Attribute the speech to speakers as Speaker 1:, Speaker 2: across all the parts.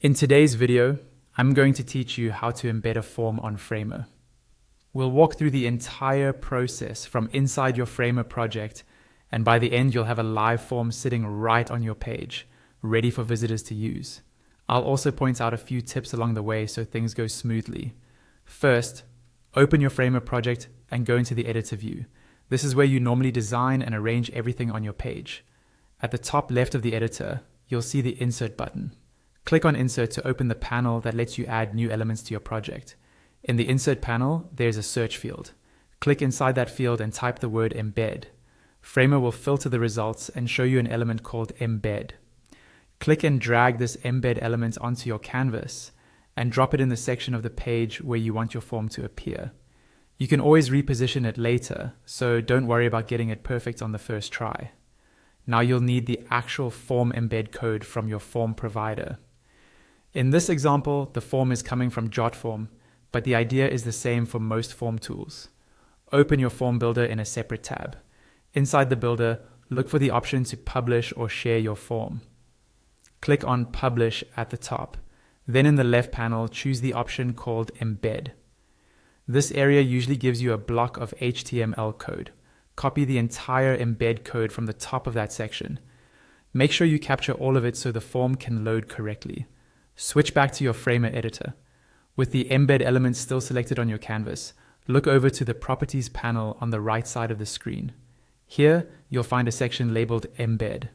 Speaker 1: In today's video, I'm going to teach you how to embed a form on Framer. We'll walk through the entire process from inside your Framer project, and by the end you'll have a live form sitting right on your page, ready for visitors to use. I'll also point out a few tips along the way so things go smoothly. First, open your Framer project and go into the editor view. This is where you normally design and arrange everything on your page. At the top left of the editor, you'll see the Insert button. Click on Insert to open the panel that lets you add new elements to your project. In the Insert panel, there's a search field. Click inside that field and type the word Embed. Framer will filter the results and show you an element called Embed. Click and drag this Embed element onto your canvas and drop it in the section of the page where you want your form to appear. You can always reposition it later, so don't worry about getting it perfect on the first try. Now you'll need the actual form embed code from your form provider. In this example, the form is coming from JotForm, but the idea is the same for most form tools. Open your form builder in a separate tab. Inside the builder, look for the option to publish or share your form. Click on Publish at the top. Then in the left panel, choose the option called Embed. This area usually gives you a block of HTML code. Copy the entire embed code from the top of that section. Make sure you capture all of it so the form can load correctly. Switch back to your Framer editor. With the embed element still selected on your canvas, look over to the Properties panel on the right side of the screen. Here, you'll find a section labeled Embed.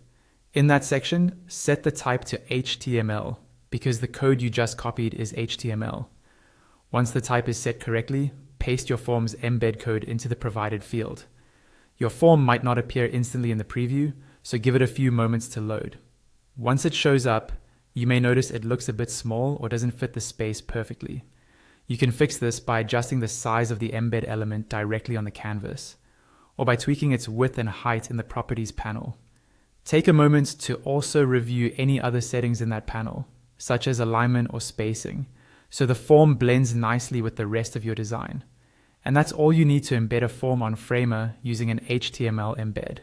Speaker 1: In that section, set the type to HTML because the code you just copied is HTML. Once the type is set correctly, paste your form's embed code into the provided field. Your form might not appear instantly in the preview, so give it a few moments to load. Once it shows up, you may notice it looks a bit small or doesn't fit the space perfectly. You can fix this by adjusting the size of the embed element directly on the canvas, or by tweaking its width and height in the Properties panel. Take a moment to also review any other settings in that panel, such as alignment or spacing, so the form blends nicely with the rest of your design. And that's all you need to embed a form on Framer using an HTML embed.